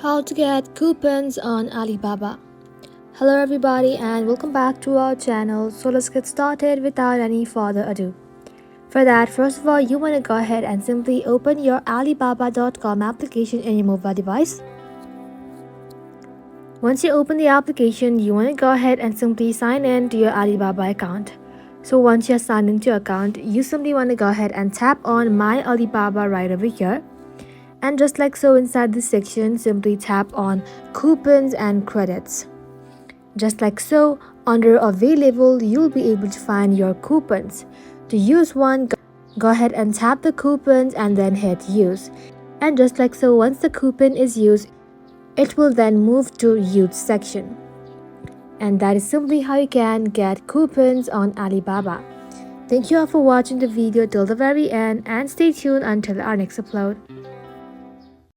How to get coupons on Alibaba. Hello everybody and welcome back to our channel. So let's get started without any further ado. For that, first of all, you want to go ahead and simply open your Alibaba.com application in your mobile device. Once you open the application, you want to go ahead and simply sign in to your Alibaba account. So once you're signed into your account, you simply want to go ahead and tap on My Alibaba right over here. And just like so, inside this section, simply tap on coupons and credits. Just like so, under available, you'll be able to find your coupons. To use one, go ahead and tap the coupons and then hit use. And just like so, once the coupon is used, it will then move to use section. And that is simply how you can get coupons on Alibaba. Thank you all for watching the video till the very end and stay tuned until our next upload.